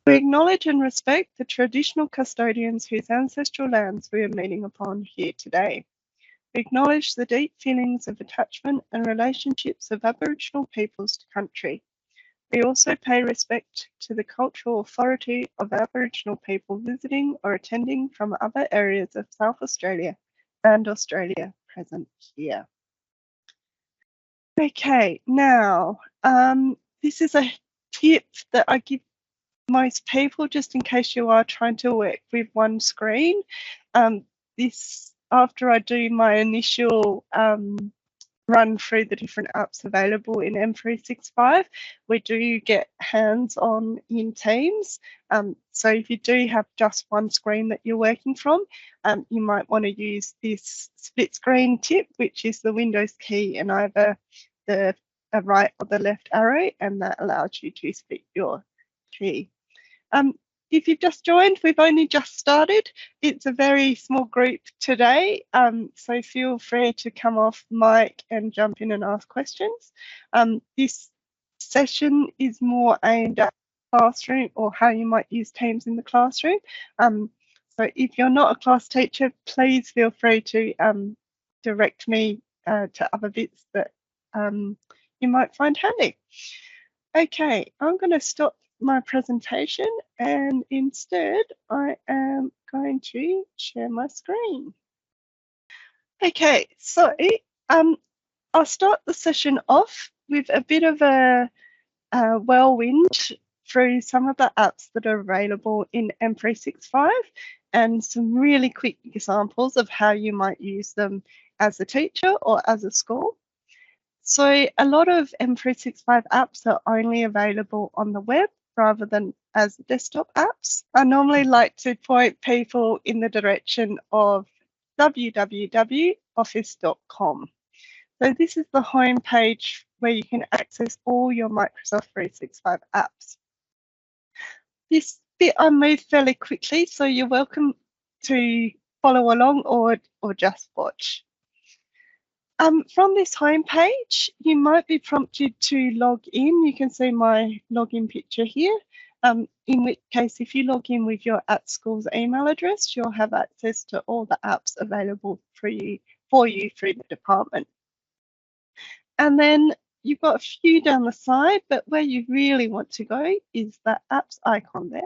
We acknowledge and respect the traditional custodians whose ancestral lands we are meeting upon here today. We acknowledge the deep feelings of attachment and relationships of Aboriginal peoples to country. We also pay respect to the cultural authority of Aboriginal people visiting or attending from other areas of South Australia and Australia present here. Okay, now this is a tip that I give most people just in case you are trying to work with one screen. This after I do my initial run through the different apps available in M365, we do get hands-on in Teams. So if you do have just one screen that you're working from, you might want to use this split screen tip, which is the Windows key and either the right or the left arrow, and that allows you to split your key. If you've just joined, we've only just started. It's a very small group today, so feel free to come off mic and jump in and ask questions. This session is more aimed at classroom or how you might use Teams in the classroom. So if you're not a class teacher, please feel free to direct me to other bits that you might find handy. Okay, I'm going to stop my presentation and instead I am going to share my screen. Okay, so I'll start the session off with a bit of a whirlwind through some of the apps that are available in M365 and some really quick examples of how you might use them as a teacher or as a school. So a lot of M365 apps are only available on the web rather than as desktop apps. I normally like to point people in the direction of www.office.com. So this is the home page where you can access all your Microsoft 365 apps. This bit I moved fairly quickly, so you're welcome to follow along or just watch. From this home page, you might be prompted to log in. You can see my login picture here. In which case, if you log in with your @school's email address, you'll have access to all the apps available for you through the department. And then you've got a few down the side, but where you really want to go is that apps icon there.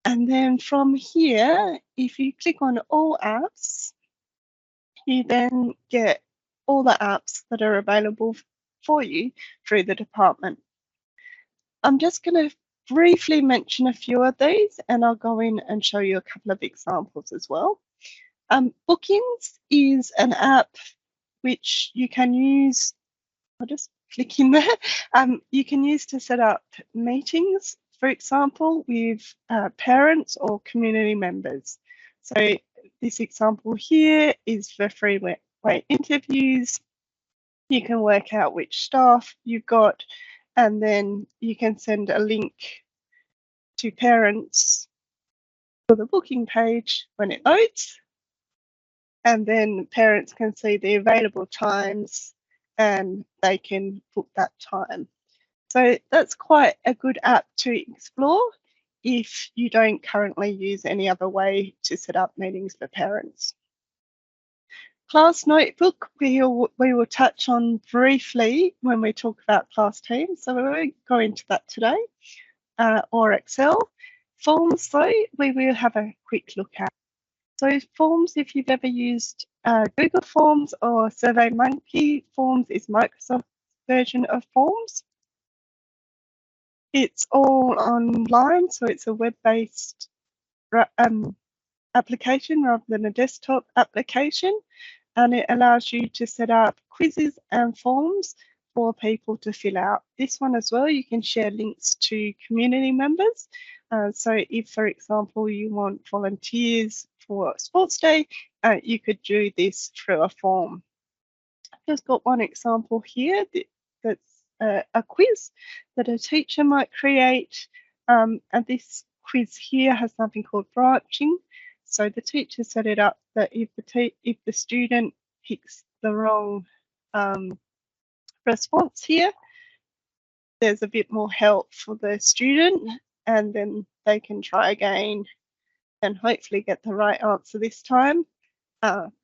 And then from here, if you click on all apps, you then get all the apps that are available for you through the department. I'm just going to briefly mention a few of these and I'll go in and show you a couple of examples as well. Bookings is an app which you can use, I'll just click in there, you can use to set up meetings, for example, with parents or community members. So this example here is for freeway interviews. You can work out which staff you've got, and then you can send a link to parents for the booking page when it loads, and then parents can see the available times and they can book that time. So that's quite a good app to explore if you don't currently use any other way to set up meetings for parents. Class Notebook, we will touch on briefly when we talk about class teams, so we won't go into that today, or Excel. Forms, though, we will have a quick look at. So Forms, if you've ever used Google Forms or SurveyMonkey, Forms is Microsoft's version of Forms. It's all online, so it's a web-based application rather than a desktop application, and it allows you to set up quizzes and forms for people to fill out. This one as well, you can share links to community members. So if, for example, you want volunteers for Sports Day, you could do this through a form. I've just got one example here that's a quiz that a teacher might create, and this quiz here has something called branching. So the teacher set it up that if the student picks the wrong response here, there's a bit more help for the student, and then they can try again and hopefully get the right answer this time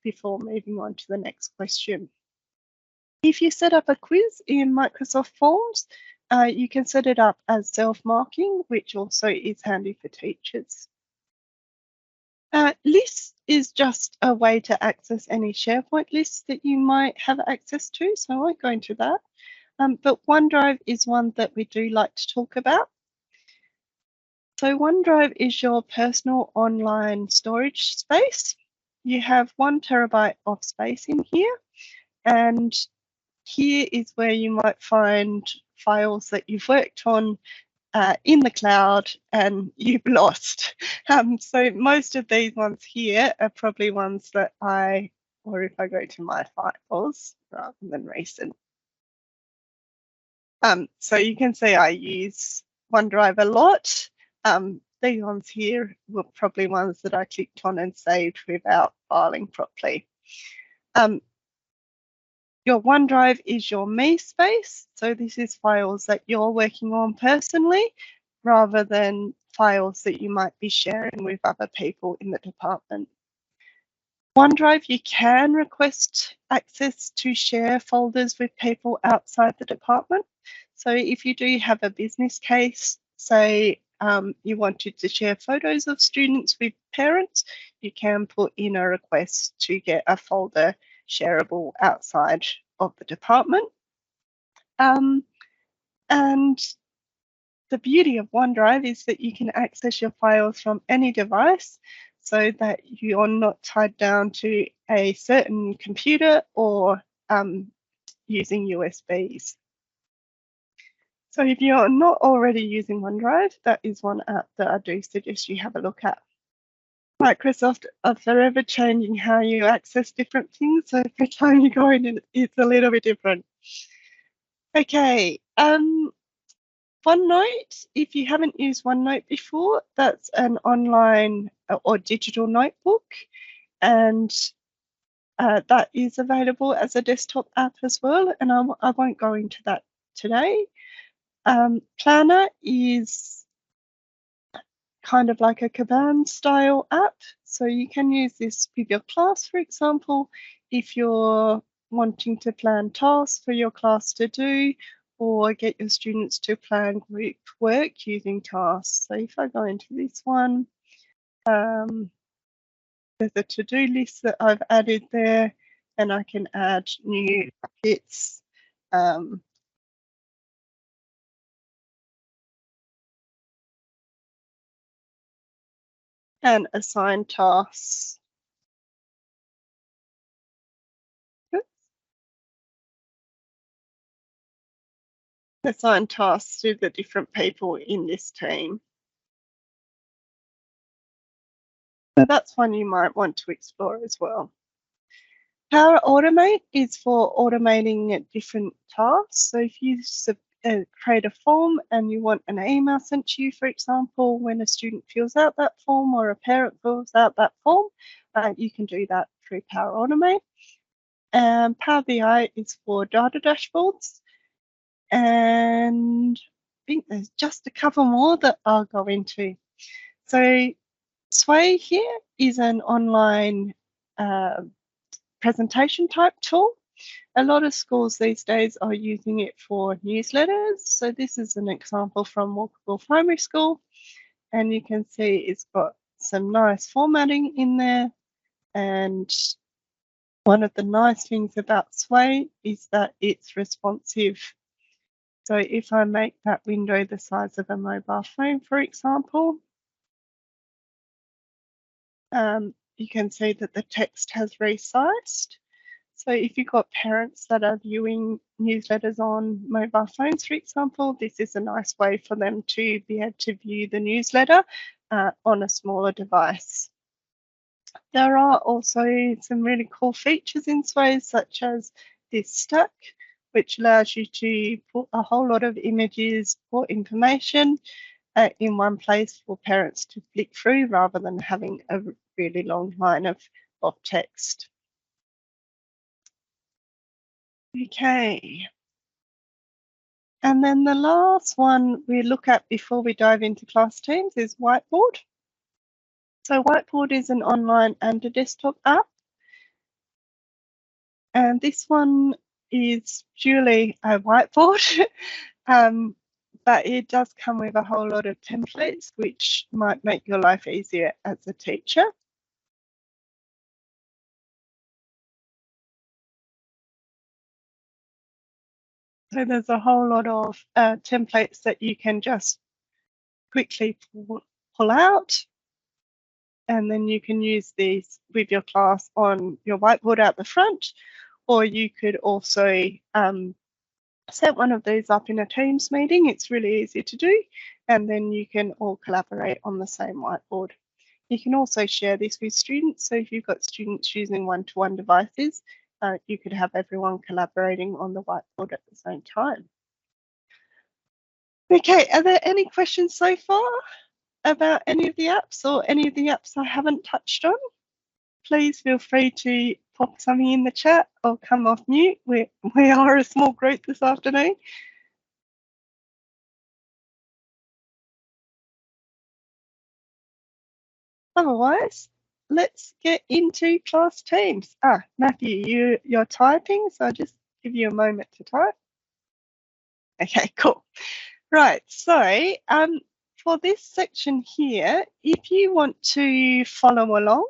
before moving on to the next question. If you set up a quiz in Microsoft Forms, you can set it up as self-marking, which also is handy for teachers. Lists is just a way to access any SharePoint lists that you might have access to, so I won't go into that. But OneDrive is one that we do like to talk about. So OneDrive is your personal online storage space. You have 1 terabyte of space in here, and here is where you might find files that you've worked on in the cloud and you've lost. So most of these ones here are probably ones that or if I go to my files rather than recent. So you can see I use OneDrive a lot. These ones here were probably ones that I clicked on and saved without filing properly. Your OneDrive is your me space. So this is files that you're working on personally rather than files that you might be sharing with other people in the department. OneDrive, you can request access to share folders with people outside the department. So if you do have a business case, say you wanted to share photos of students with parents, you can put in a request to get a folder shareable outside of the department. And the beauty of OneDrive is that you can access your files from any device so that you're not tied down to a certain computer or using USBs. So if you're not already using OneDrive, that is one app that I do suggest you have a look at. Microsoft are forever changing how you access different things, so every time you go in, it's a little bit different. Okay, OneNote, if you haven't used OneNote before, that's an online or digital notebook, and that is available as a desktop app as well, and I won't go into that today. Planner is kind of like a Kanban style app, so you can use this with your class, for example, if you're wanting to plan tasks for your class to do, or get your students to plan group work using tasks. So if I go into this one, there's a to-do list that I've added there, and I can add new bits. And assign tasks. Assign tasks to the different people in this team. So that's one you might want to explore as well. Power Automate is for automating different tasks. So if you create a form and you want an email sent to you, for example, when a student fills out that form or a parent fills out that form, you can do that through Power Automate. And Power BI is for data dashboards. And I think there's just a couple more that I'll go into. So Sway here is an online presentation type tool. A lot of schools these days are using it for newsletters. So this is an example from Walkerville Primary School, and you can see it's got some nice formatting in there. And one of the nice things about Sway is that it's responsive. So if I make that window the size of a mobile phone, for example, you can see that the text has resized. So if you've got parents that are viewing newsletters on mobile phones, for example, this is a nice way for them to be able to view the newsletter on a smaller device. There are also some really cool features in Sway, such as this stack, which allows you to put a whole lot of images or information in one place for parents to flick through rather than having a really long line of text. Okay. And then the last one we look at before we dive into class teams is Whiteboard. So Whiteboard is an online and a desktop app. And this one is purely a whiteboard, but it does come with a whole lot of templates, which might make your life easier as a teacher. So there's a whole lot of templates that you can just quickly pull out, and then you can use these with your class on your whiteboard out the front, or you could also set one of these up in a Teams meeting. It's really easy to do, and then you can all collaborate on the same whiteboard. You can also share this with students. So if you've got students using one-to-one devices, you could have everyone collaborating on the whiteboard at the same time. Okay, are there any questions so far about any of the apps or any of the apps I haven't touched on? Please feel free to pop something in the chat or come off mute. We are a small group this afternoon. Otherwise, let's get into class teams. Matthew, you're typing, so I'll just give you a moment to type. Okay, cool. Right, so for this section here, if you want to follow along,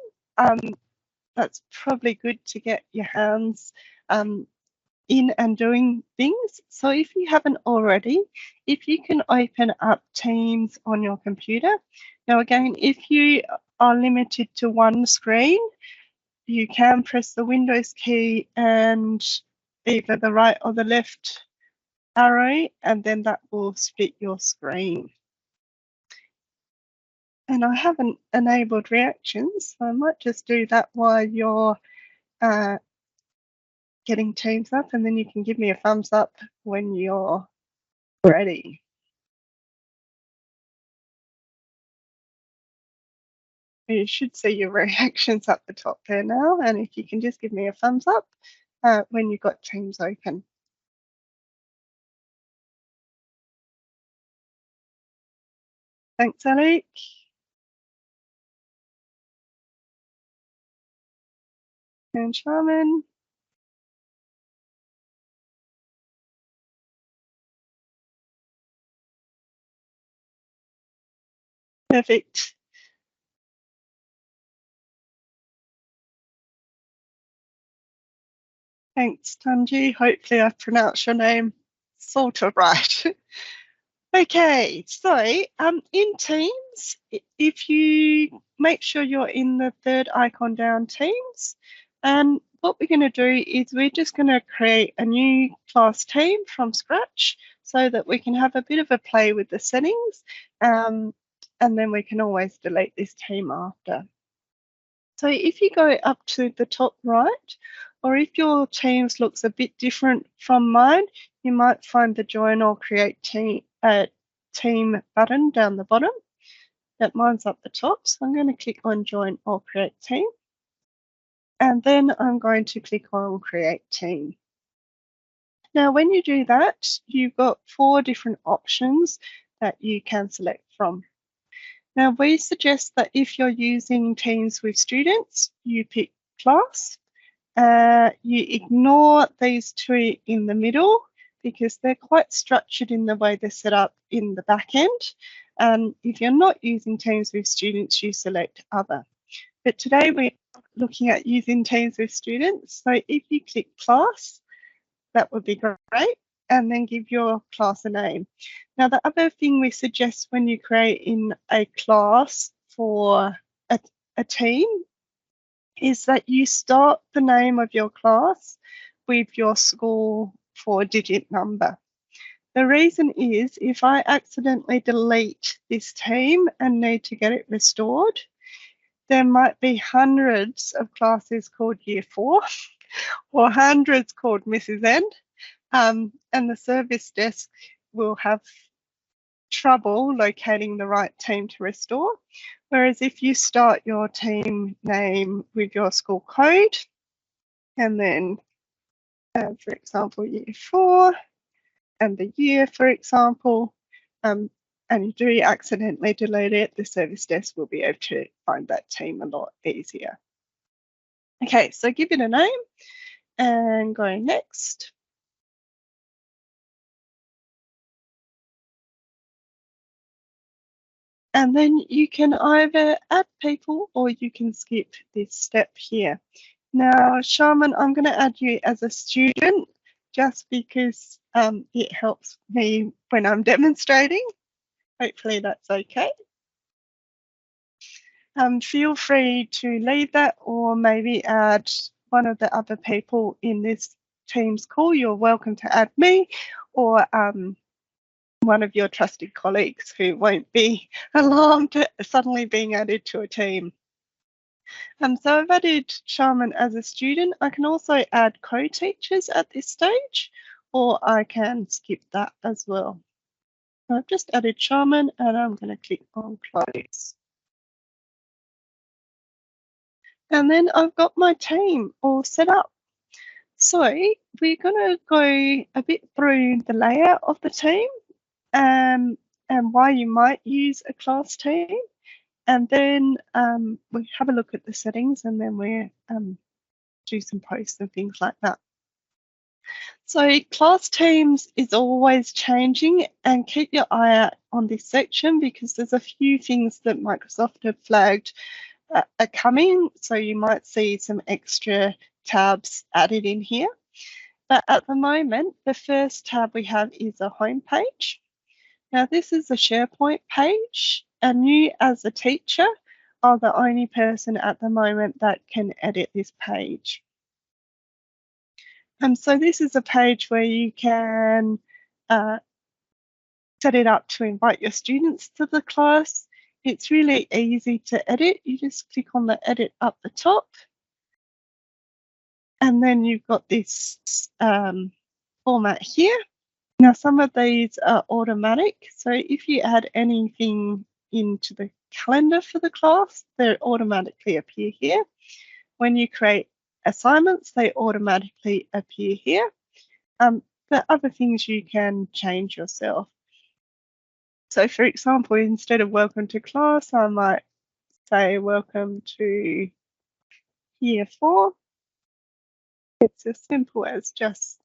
that's probably good to get your hands in and doing things. So if you haven't already, if you can open up Teams on your computer. Now again, if you are limited to one screen, you can press the Windows key and either the right or the left arrow, and then that will split your screen. And I haven't enabled reactions, so I might just do that while you're getting Teams up, and then you can give me a thumbs up when you're ready. You should see your reactions up the top there now, and if you can just give me a thumbs up when you've got Teams open. Thanks, Alec. And Charmin. Perfect. Thanks, Tanji. Hopefully I've pronounced your name sort of right. Okay, so in Teams, if you make sure you're in the third icon down, Teams, and what we're going to do is we're just going to create a new class team from scratch so that we can have a bit of a play with the settings, and then we can always delete this team after. So if you go up to the top right, or if your Teams looks a bit different from mine, you might find the join or create team button down the bottom. That mine's up the top, so I'm going to click on join or create team. And then I'm going to click on create team. Now, when you do that, you've got 4 different options that you can select from. Now, we suggest that if you're using Teams with students, you pick class. You ignore these 2 in the middle because they're quite structured in the way they're set up in the back end. And if you're not using Teams with students, you select other. But today we're looking at using Teams with students. So if you click class, that would be great, and then give your class a name. Now, the other thing we suggest when you create in a class for a team is that you start the name of your class with your school 4-digit number. The reason is if I accidentally delete this team and need to get it restored, there might be hundreds of classes called Year 4 or hundreds called Mrs. N, and the service desk will have trouble locating the right team to restore. Whereas if you start your team name with your school code, and then, for example, Year 4, and the year, for example, and you do accidentally delete it, the service desk will be able to find that team a lot easier. Okay, so give it a name and go next. And then you can either add people or you can skip this step here. Now, Shaman, I'm going to add you as a student just because it helps me when I'm demonstrating. Hopefully that's okay. Feel free to leave that or maybe add one of the other people in this Teams call. You're welcome to add me or one of your trusted colleagues who won't be alarmed at suddenly being added to a team. So I've added Shaman as a student. I can also add co-teachers at this stage, or I can skip that as well. So I've just added Shaman and I'm going to click on close. And then I've got my team all set up. So we're going to go a bit through the layout of the team and why you might use a class team. And then we have a look at the settings and then we do some posts and things like that. So class teams is always changing, and keep your eye out on this section because there's a few things that Microsoft have flagged are coming. So you might see some extra tabs added in here. But at the moment, the first tab we have is a home page. Now this is a SharePoint page, and you as a teacher are the only person at the moment that can edit this page. So this is a page where you can set it up to invite your students to the class. It's really easy to edit. You just click on the edit up the top. And then you've got this format here. Now some of these are automatic. So if you add anything into the calendar for the class, they automatically appear here. When you create assignments, they automatically appear here. But other things you can change yourself. So for example, instead of welcome to class, I might say welcome to year 4. It's as simple as just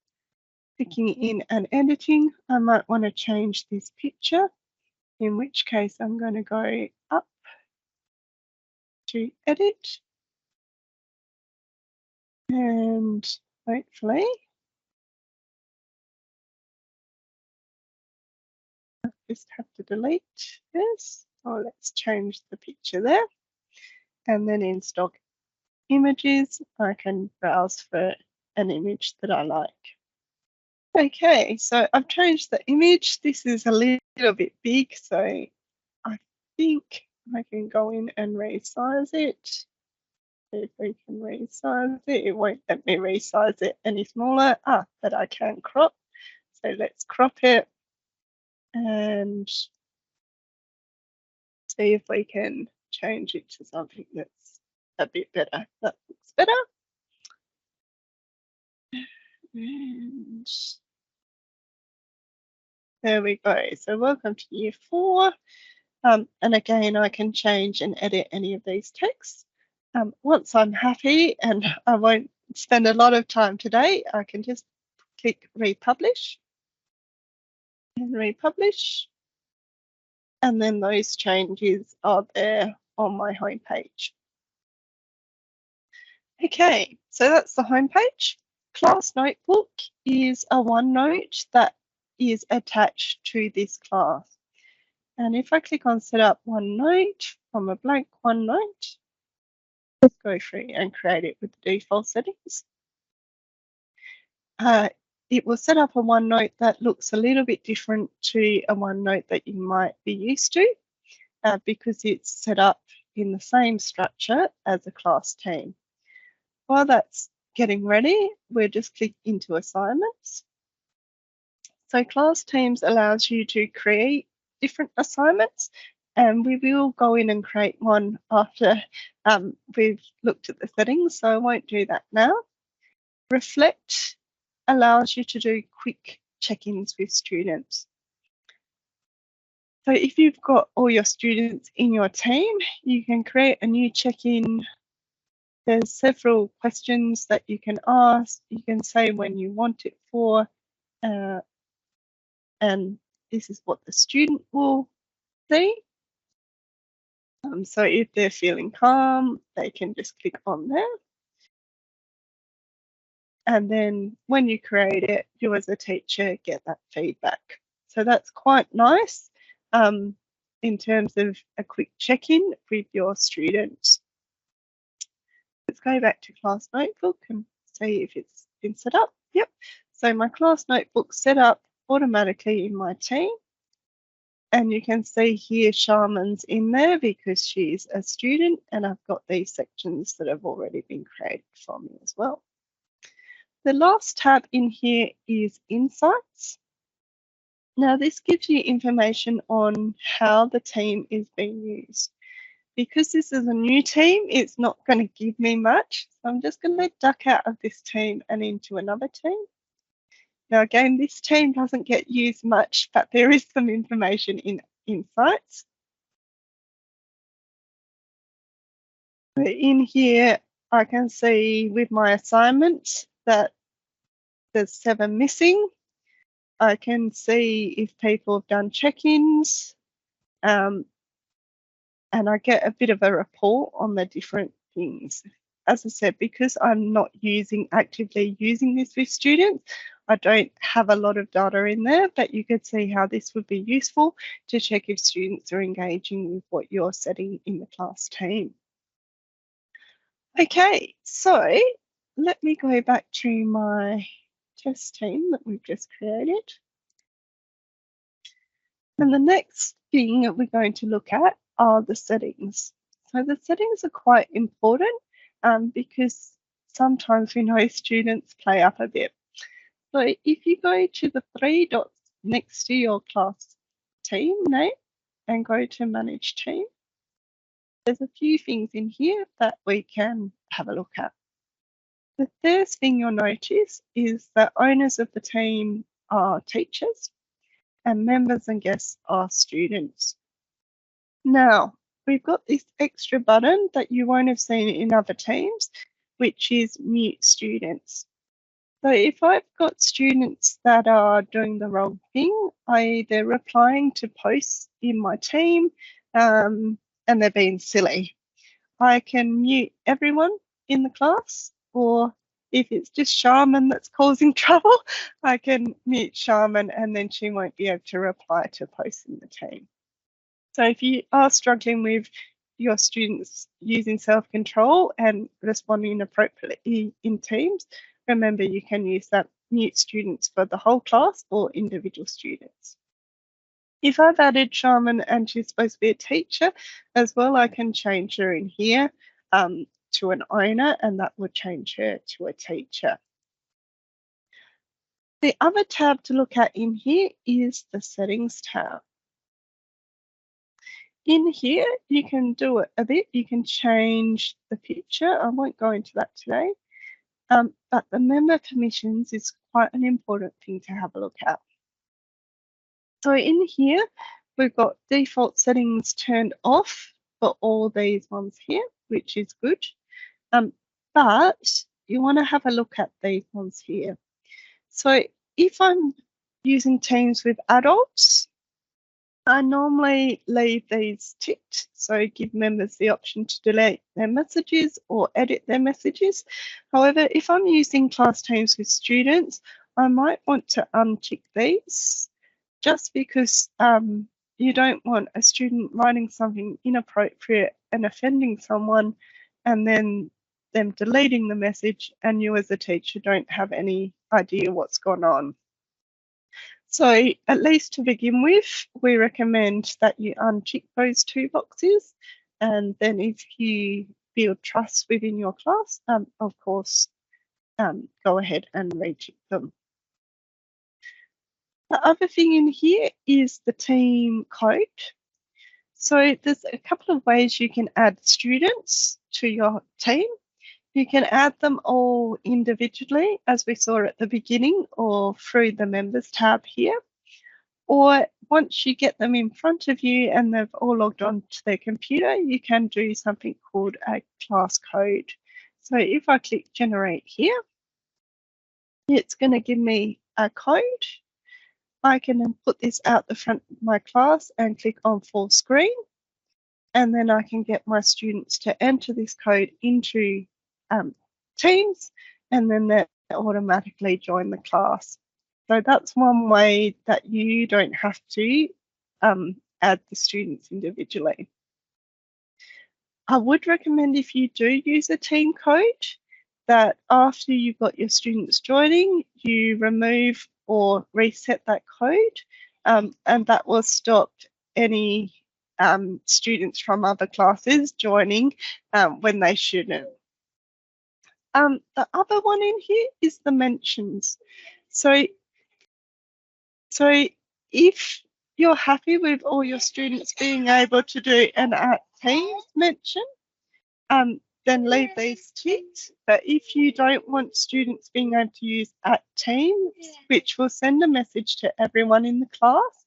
clicking in and editing. I might want to change this picture, in which case I'm going to go up to edit and hopefully I just have to delete this. Oh, let's change the picture there. And then in stock images, I can browse for an image that I like. Okay, so I've changed the image. This is a little bit big, so I think I can go in and resize it. See if we can resize it. It won't let me resize it any smaller. But I can crop. So let's crop it and see if we can change it to something that's a bit better. That looks better. And there we go. So welcome to year 4. And again, I can change and edit any of these texts. Once I'm happy, and I won't spend a lot of time today, I can just click republish and republish. And then those changes are there on my home page. Okay, so that's the home page. Class Notebook is a OneNote that is attached to this class. And if I click on set up OneNote from a blank OneNote, let's go through and create it with the default settings. It will set up a OneNote that looks a little bit different to a OneNote that you might be used to because it's set up in the same structure as a class team. While that's getting ready, we'll just click into assignments. So class teams allows you to create different assignments, and we will go in and create one after we've looked at the settings, so I won't do that now. Reflect allows you to do quick check-ins with students. So if you've got all your students in your team, you can create a new check-in. There's several questions that you can ask. You can say when you want it for, and this is what the student will see. So if they're feeling calm, they can just click on there. And then when you create it, you as a teacher get that feedback. So that's quite nice in terms of a quick check-in with your students. Let's go back to class notebook and see if it's been set up. Yep. So my class notebook's set up automatically in my team. And you can see here Charmin's in there because she's a student, and I've got these sections that have already been created for me as well. The last tab in here is Insights. Now this gives you information on how the team is being used. Because this is a new team, it's not going to give me much. So I'm just going to duck out of this team and into another team. Now again, this team doesn't get used much, but there is some information in Insights. In here, I can see with my assignment that there's 7 missing. I can see if people have done check-ins, and I get a bit of a report on the different things. As I said, because I'm not actively using this with students, I don't have a lot of data in there, but you could see how this would be useful to check if students are engaging with what you're setting in the class team. Okay, so let me go back to my test team that we've just created. And the next thing that we're going to look at are the settings. So the settings are quite important because sometimes we know students play up a bit. So if you go to the 3 dots next to your class team name and go to Manage Team, there's a few things in here that we can have a look at. The first thing you'll notice is that owners of the team are teachers and members and guests are students. Now, we've got this extra button that you won't have seen in other teams, which is Mute Students. So if I've got students that are doing the wrong thing, i.e. they're replying to posts in my team and they're being silly, I can mute everyone in the class, or if it's just Charmin that's causing trouble, I can mute Charmin and then she won't be able to reply to posts in the team. So if you are struggling with your students using self-control and responding appropriately in teams, remember you can use that mute students for the whole class or individual students. If I've added Charmin and she's supposed to be a teacher as well, I can change her in here to an owner, and that would change her to a teacher. The other tab to look at in here is the Settings tab. In here, you can do it a bit. You can change the picture. I won't go into that today. But the member permissions is quite an important thing to have a look at. So in here, we've got default settings turned off for all these ones here, which is good. But you want to have a look at these ones here. So if I'm using teams with adults, I normally leave these ticked, so give members the option to delete their messages or edit their messages. However, if I'm using class teams with students, I might want to untick these just because you don't want a student writing something inappropriate and offending someone and then them deleting the message and you as a teacher don't have any idea what's gone on. So at least to begin with, we recommend that you untick those 2 boxes, and then if you build trust within your class, of course, go ahead and retick them. The other thing in here is the team code. So there's a couple of ways you can add students to your team. You can add them all individually, as we saw at the beginning, or through the Members tab here. Or once you get them in front of you and they've all logged on to their computer, you can do something called a class code. So if I click Generate here, it's going to give me a code. I can then put this out the front of my class and click on full screen. And then I can get my students to enter this code into Teams, and then they automatically join the class. So that's one way that you don't have to add the students individually. I would recommend, if you do use a team code, that after you've got your students joining, you remove or reset that code, and that will stop any students from other classes joining when they shouldn't. The other one in here is the mentions. So if you're happy with all your students being able to do an @Teams mention, then leave these ticked. But if you don't want students being able to use @Teams, which will send a message to everyone in the class,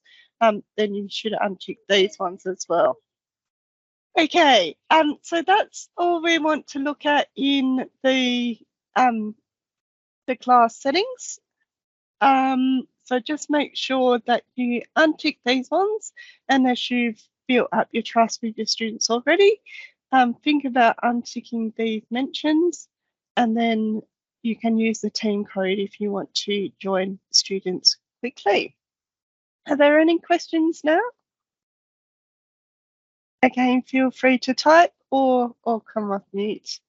then you should untick these ones as well. Okay, so that's all we want to look at in the class settings. So just make sure that you untick these ones, and as you've built up your trust with your students already, think about unticking these mentions, and then you can use the team code if you want to join students quickly. Are there any questions now? Again, feel free to type or come off mute.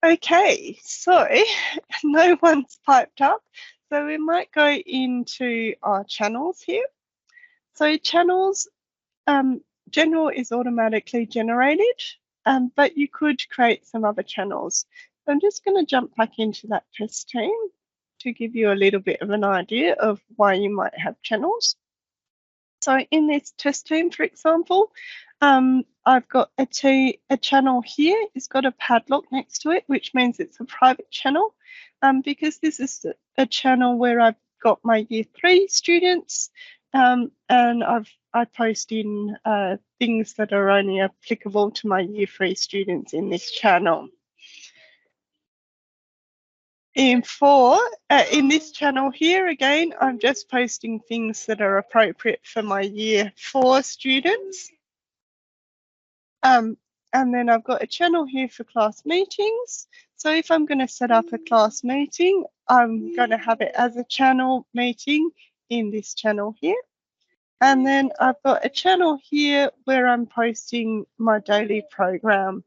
Okay, so no one's piped up, so we might go into our channels here. So channels, general is automatically generated, but you could create some other channels. So I'm just going to jump back into that test team to give you a little bit of an idea of why you might have channels. So in this test team, for example, I've got a channel here. It's got a padlock next to it, which means it's a private channel, because this is a channel where I've got my Year 3 students, and I post in things that are only applicable to my Year 3 students in this channel. In this channel here, again, I'm just posting things that are appropriate for my Year 4 students. And then I've got a channel here for class meetings. So if I'm going to set up a class meeting, I'm going to have it as a channel meeting in this channel here. And then I've got a channel here where I'm posting my daily program,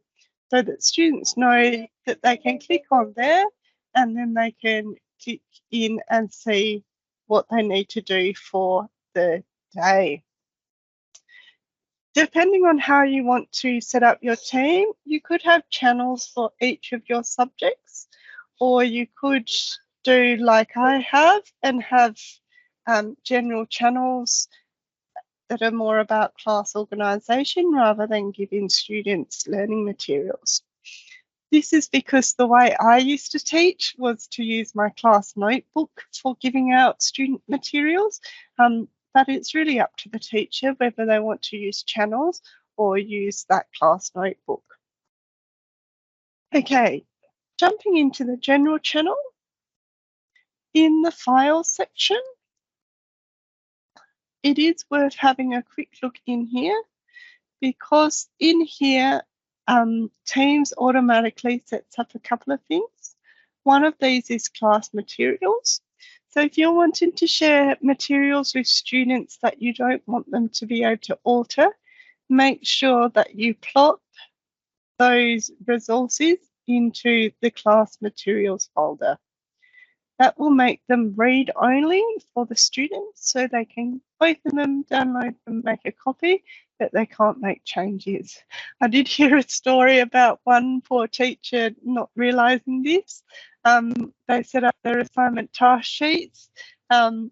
so that students know that they can click on there and then they can click in and see what they need to do for the day. Depending on how you want to set up your team, you could have channels for each of your subjects, or you could do like I have and have general channels that are more about class organisation rather than giving students learning materials. This is because the way I used to teach was to use my class notebook for giving out student materials, but it's really up to the teacher whether they want to use channels or use that class notebook. Okay, jumping into the general channel, in the Files section, it is worth having a quick look in here, because in here, Teams automatically sets up a couple of things. One of these is class materials. So if you're wanting to share materials with students that you don't want them to be able to alter, make sure that you plot those resources into the class materials folder. That will make them read only for the students, so they can open them, download them, make a copy, but they can't make changes. I did hear a story about one poor teacher not realising this. They set up their assignment task sheets, and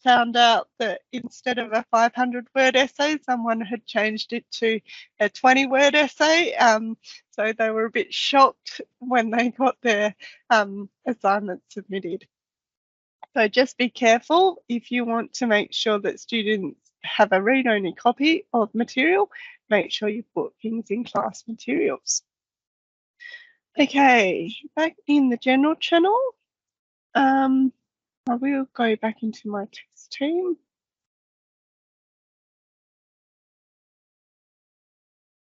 found out that instead of a 500-word essay, someone had changed it to a 20-word essay. So they were a bit shocked when they got their assignment submitted. So just be careful if you want to make sure that students have a read-only copy of material, make sure you put things in class materials. Okay, back in the general channel, I will go back into my text team.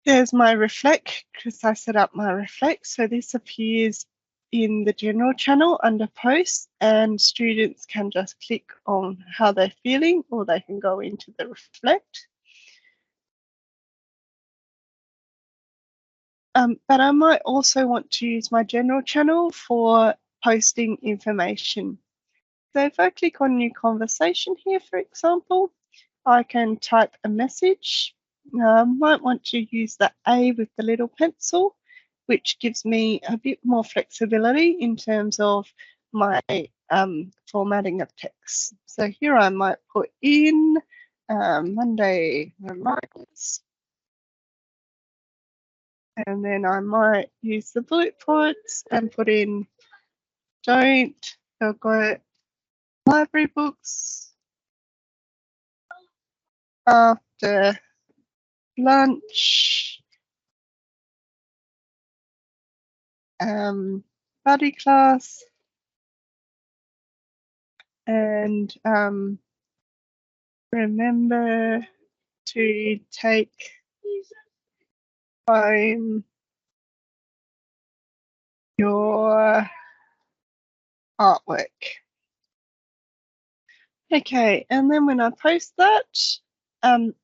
There's my reflect, because I set up my reflect. So this appears in the general channel under posts, and students can just click on how they're feeling, or they can go into the reflect. But I might also want to use my general channel for posting information. So if I click on new conversation here, for example, I can type a message. Might want to use the A with the little pencil, which gives me a bit more flexibility in terms of my formatting of text. So here I might put in Monday reminders. And then I might use the bullet points and put in don't forget library books after lunch, buddy class, and remember to take home your artwork. Okay, and then when I post that,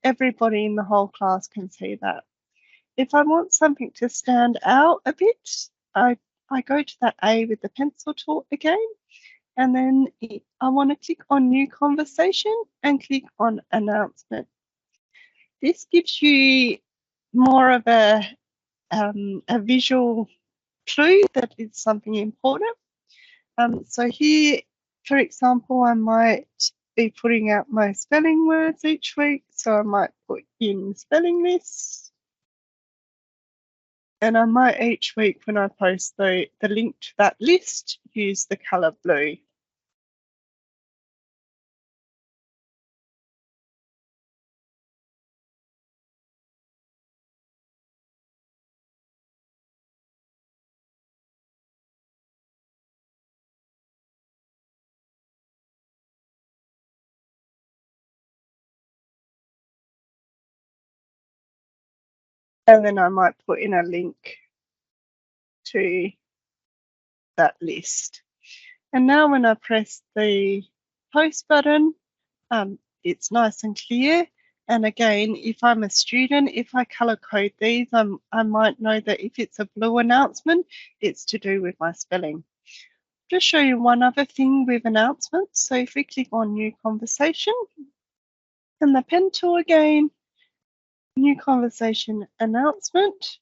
everybody in the whole class can see that. If I want something to stand out a bit, I go to that A with the pencil tool again, and then I want to click on new conversation and click on announcement. This gives you more of a visual clue that it's something important. So here, for example, I might be putting out my spelling words each week. So I might put in spelling list. And I might each week when I post the link to that list, use the colour blue. And then I might put in a link to that list. And now when I press the post button, it's nice and clear. And again, if I'm a student, if I color code these, I might know that if it's a blue announcement, it's to do with my spelling. Just show you one other thing with announcements. So if we click on new conversation and the pen tool again, new conversation announcement.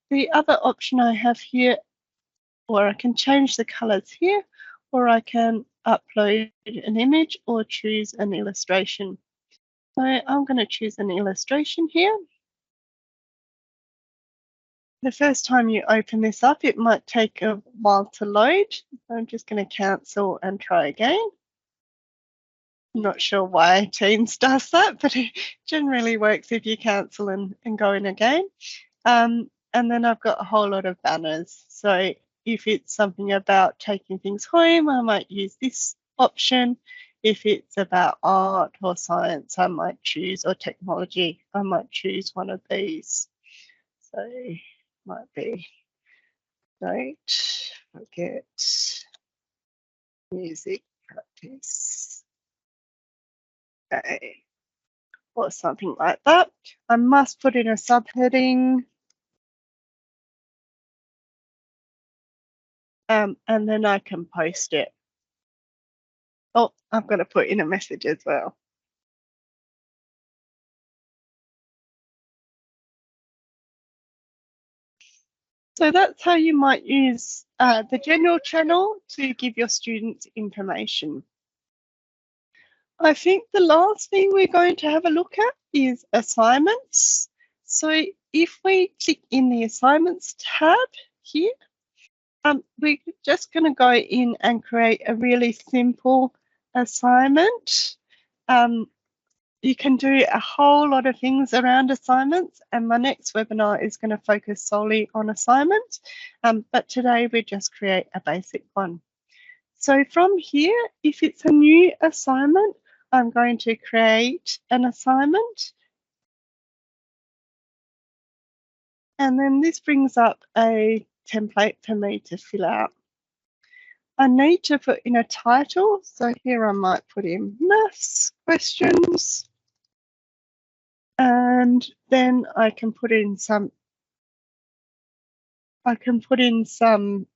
The other option I have here, or I can change the colors here, or I can upload an image or choose an illustration. So I'm going to choose an illustration here. The first time you open this up, it might take a while to load. I'm just going to cancel and try again. I'm not sure why Teams does that, but it generally works if you cancel and go in again. And then I've got a whole lot of banners. So if it's something about taking things home, I might use this option. If it's about art or science, I might choose, or technology, I might choose one of these. So might be don't forget music practice. Okay. Or something like that. I must put in a subheading. And then I can post it. Oh, I've got to put in a message as well. So that's how you might use the general channel to give your students information. I think the last thing we're going to have a look at is assignments. So if we click in the assignments tab here, we're just going to go in and create a really simple assignment. You can do a whole lot of things around assignments, and my next webinar is going to focus solely on assignments. But today we just create a basic one. So from here, if it's a new assignment, I'm going to create an assignment. And then this brings up a template for me to fill out. I need to put in a title. So here I might put in maths questions. And then I can put in some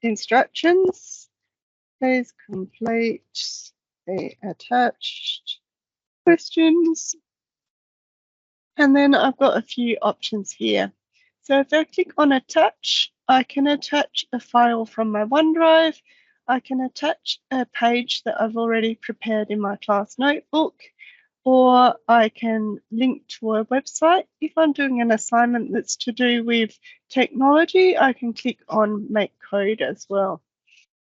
instructions. Please complete the attached questions. And then I've got a few options here. So if I click on attach, I can attach a file from my OneDrive. I can attach a page that I've already prepared in my class notebook, or I can link to a website. If I'm doing an assignment that's to do with technology, I can click on make code as well.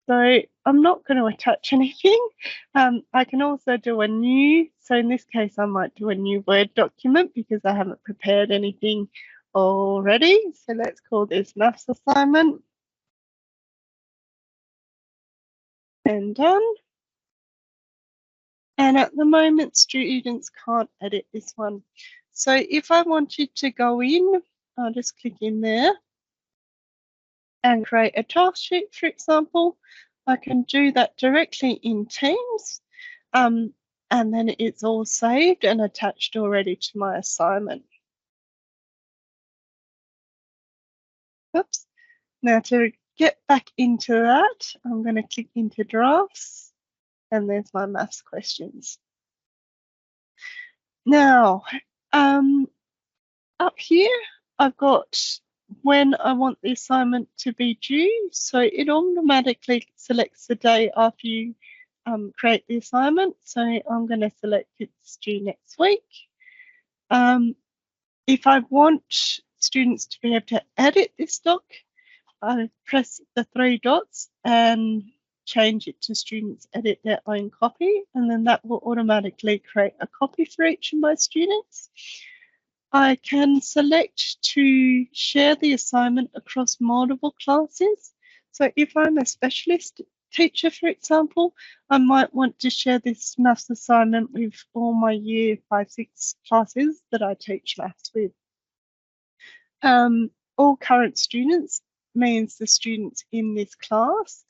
So I'm not going to attach anything. I can also do a new, so in this case, I might do a new Word document because I haven't prepared anything already. So let's call this maths assignment. And done. And at the moment, students can't edit this one. So if I wanted to go in, I'll just click in there and create a task sheet, for example. I can do that directly in Teams. And then it's all saved and attached already to my assignment. Oops. Now to get back into that, I'm going to click into drafts, and there's my maths questions. Now, up here, I've got when I want the assignment to be due. So it automatically selects the day after you create the assignment. So I'm going to select it's due next week. If I want students to be able to edit this doc, I press the 3 dots and change it to students edit their own copy, and then that will automatically create a copy for each of my students. I can select to share the assignment across multiple classes. So if I'm a specialist teacher, for example, I might want to share this maths assignment with all my year 5-6 classes that I teach maths with. All current students means the students in this class.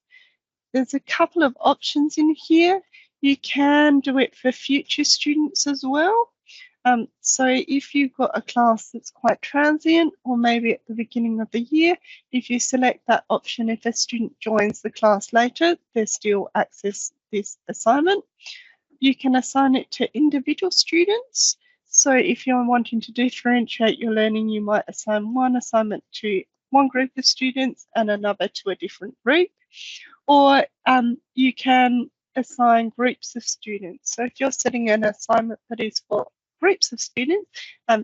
There's a couple of options in here. You can do it for future students as well. So if you've got a class that's quite transient, or maybe at the beginning of the year, if you select that option, if a student joins the class later, they still access this assignment. You can assign it to individual students. So if you're wanting to differentiate your learning, you might assign one assignment to one group of students and another to a different group. Or you can assign groups of students. So if you're setting an assignment that is for groups of students,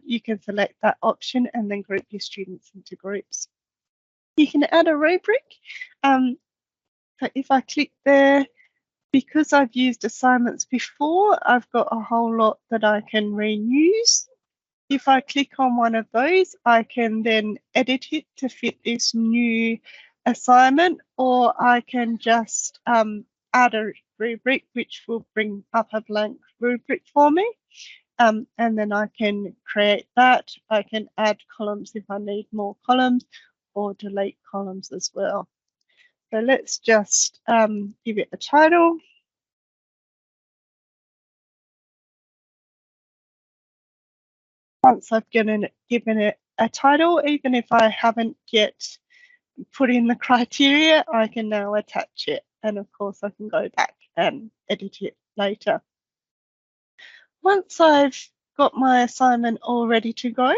you can select that option and then group your students into groups. You can add a rubric. So if I click there, because I've used assignments before, I've got a whole lot that I can reuse. If I click on one of those, I can then edit it to fit this new assignment, or I can just add a rubric, which will bring up a blank rubric for me. And then I can create that. I can add columns if I need more columns, or delete columns as well. So let's just give it a title. Once I've given it a title, even if I haven't yet put in the criteria, I can now attach it. And of course, I can go back and edit it later. Once I've got my assignment all ready to go,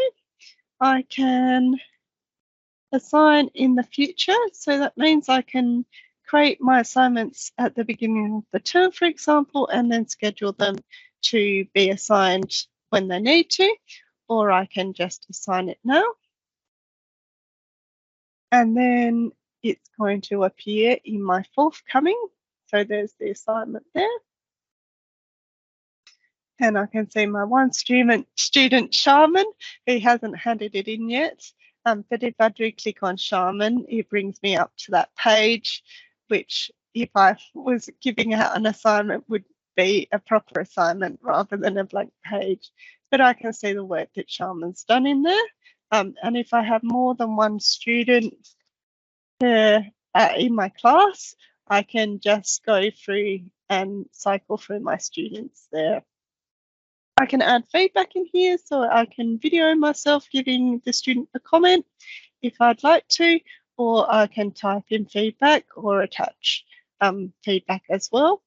I can assign in the future. So that means I can create my assignments at the beginning of the term, for example, and then schedule them to be assigned when they need to, or I can just assign it now. And then it's going to appear in my forthcoming. So there's the assignment there. And I can see my one student, Shaman, who hasn't handed it in yet. But if I do click on Shaman, it brings me up to that page, which if I was giving out an assignment would be a proper assignment rather than a blank page. But I can see the work that Shaman's done in there. And if I have more than one student in my class, I can just go through and cycle through my students there. I can add feedback in here, so I can video myself giving the student a comment if I'd like to, or I can type in feedback or attach feedback as well.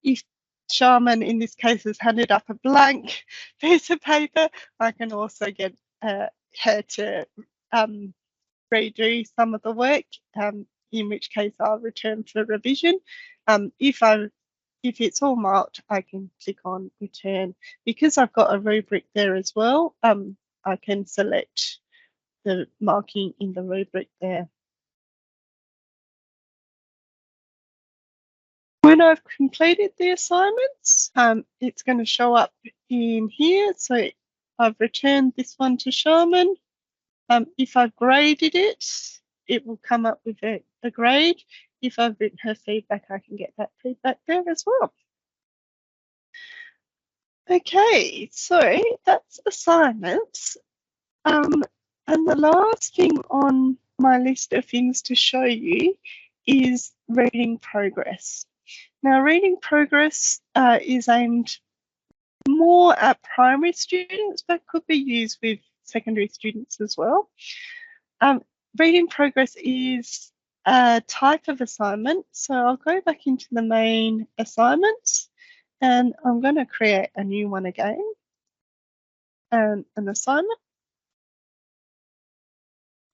If Shaman in this case has handed up a blank piece of paper, I can also get her to redo some of the work, in which case I'll return for revision. If it's all marked, I can click on return. Because I've got a rubric there as well, I can select the marking in the rubric there. When I've completed the assignments, it's going to show up in here. So I've returned this one to Shaman. If I've graded it, it will come up with a grade. If I've written her feedback, I can get that feedback there as well. Okay, so that's assignments. And the last thing on my list of things to show you is reading progress. Now, reading progress is aimed more at primary students, but could be used with secondary students as well. Reading progress is a type of assignment. So I'll go back into the main assignments and I'm going to create a new one again, an assignment.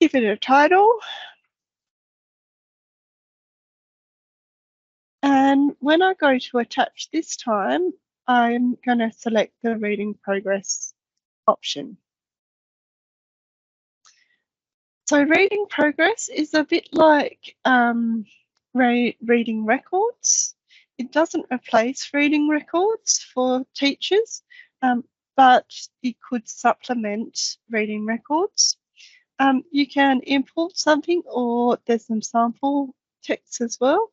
Give it a title. And when I go to attach this time, I'm going to select the reading progress option. So reading progress is a bit like reading records. It doesn't replace reading records for teachers, but it could supplement reading records. You can import something, or there's some sample text as well.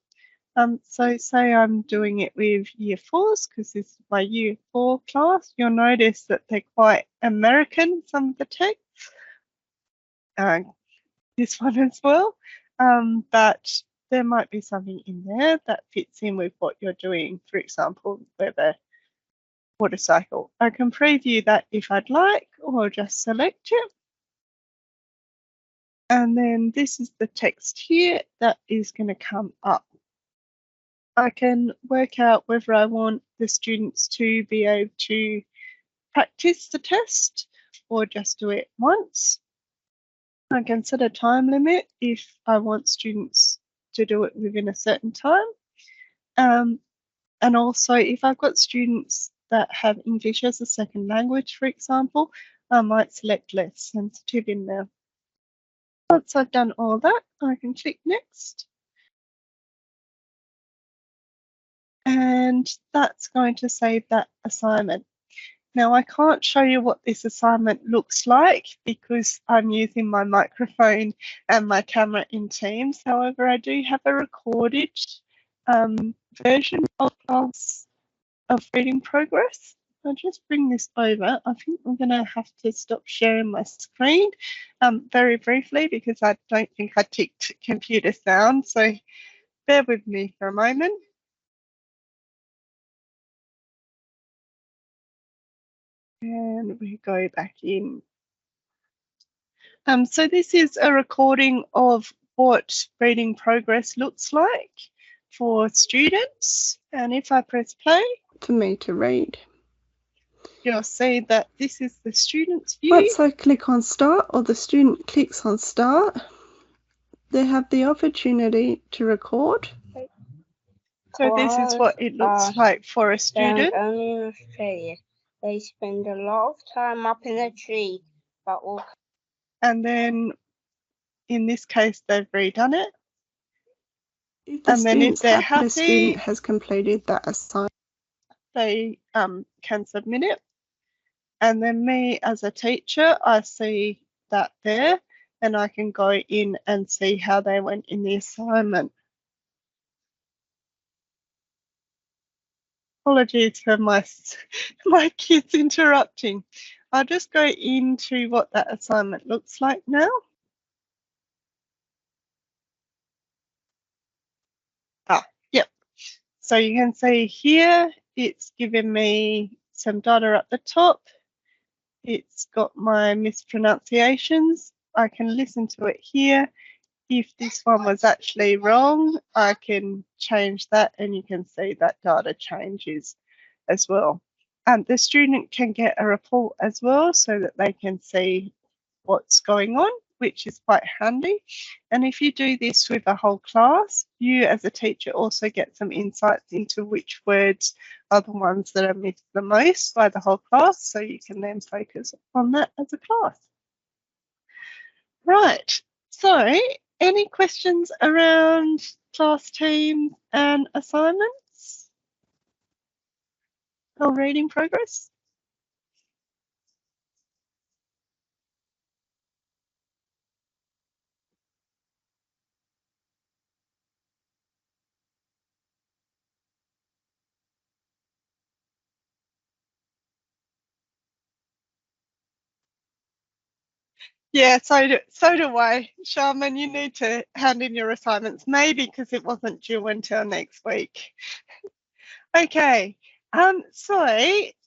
So say I'm doing it with year 4s, because this is my year 4 class. You'll notice that they're quite American, some of the text. This one as well, but there might be something in there that fits in with what you're doing. For example, weather, water cycle. I can preview that if I'd like, or just select it. And then this is the text here that is going to come up. I can work out whether I want the students to be able to practice the test or just do it once. I can set a time limit if I want students to do it within a certain time. And also, if I've got students that have English as a second language, for example, I might select less sensitive in there. Once I've done all that, I can click next. And that's going to save that assignment. Now, I can't show you what this assignment looks like because I'm using my microphone and my camera in Teams. However, I do have a recorded version of reading progress. I'll just bring this over. I think I'm going to have to stop sharing my screen very briefly because I don't think I ticked computer sound. So bear with me for a moment. And we go back in. So this is a recording of what reading progress looks like for students. And if I press play, for me to read, you'll see that this is the student's view. Once I click on start, or the student clicks on start, they have the opportunity to record. So this is what it looks like for a student. Only in Australia. They spend a lot of time up in a tree, but will. And then in this case, they've redone it. If the And then if student's they're happy, the student happy, has completed that assignment. they can submit it. And then me as a teacher, I see that there, and I can go in and see how they went in the assignment. Apologies for my kids interrupting. I'll just go into what that assignment looks like now. Yep. So you can see here, it's given me some data at the top. It's got my mispronunciations. I can listen to it here. If this one was actually wrong, I can change that, and you can see that data changes as well. The student can get a report as well so that they can see what's going on, which is quite handy. And if you do this with a whole class, you as a teacher also get some insights into which words are the ones that are missed the most by the whole class, so you can then focus on that as a class. Right, so any questions around class teams and assignments or reading progress? Yeah, so do I. Sharman, you need to hand in your assignments, maybe because it wasn't due until next week. Okay, so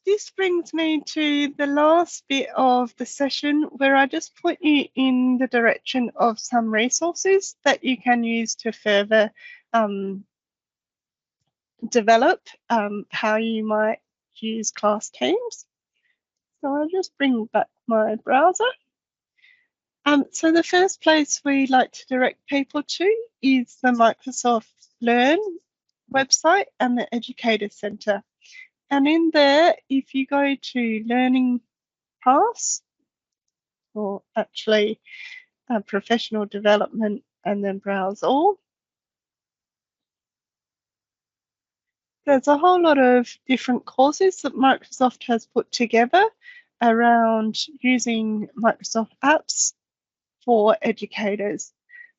this brings me to the last bit of the session where I just put you in the direction of some resources that you can use to further develop how you might use class teams. So I'll just bring back my browser. So the first place we like to direct people to is the Microsoft Learn website and the Educator Centre. And in there, if you go to Learning Paths, or actually Professional Development, and then browse all, there's a whole lot of different courses that Microsoft has put together around using Microsoft apps for educators.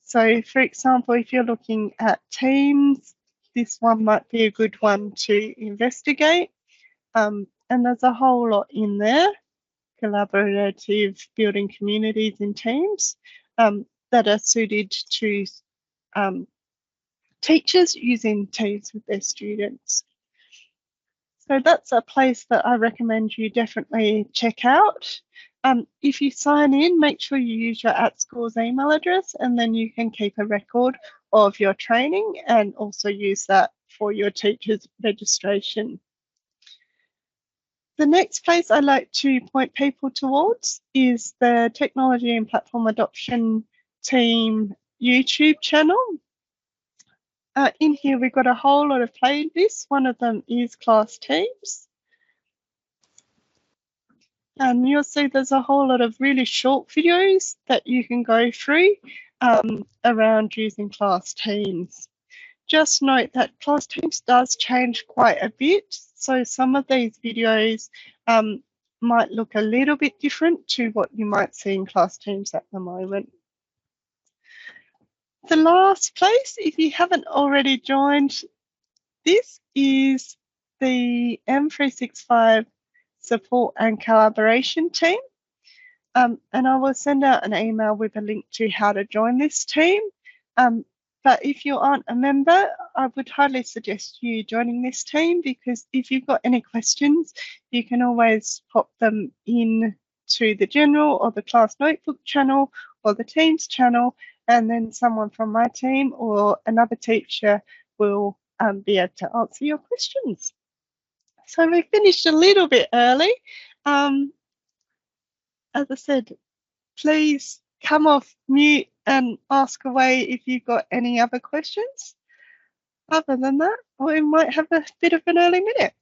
So for example, if you're looking at Teams, this one might be a good one to investigate. And there's a whole lot in there, collaborative building communities in teams that are suited to teachers using Teams with their students. So that's a place that I recommend you definitely check out. If you sign in, make sure you use your @schools email address, and then you can keep a record of your training and also use that for your teachers' registration. The next place I like to point people towards is the Technology and Platform Adoption Team YouTube channel. In here, we've got a whole lot of playlists. One of them is class teams. And you'll see there's a whole lot of really short videos that you can go through around using class teams. Just note that class teams does change quite a bit. So some of these videos might look a little bit different to what you might see in class teams at the moment. The last place, if you haven't already joined this, is the M365 support and collaboration team. And I will send out an email with a link to how to join this team. But if you aren't a member, I would highly suggest you joining this team, because if you've got any questions, you can always pop them in to the general or the class notebook channel or the Teams channel, and then someone from my team or another teacher will be able to answer your questions. So we finished a little bit early. As I said, please come off mute and ask away if you've got any other questions. other than that, we might have a bit of an early minute.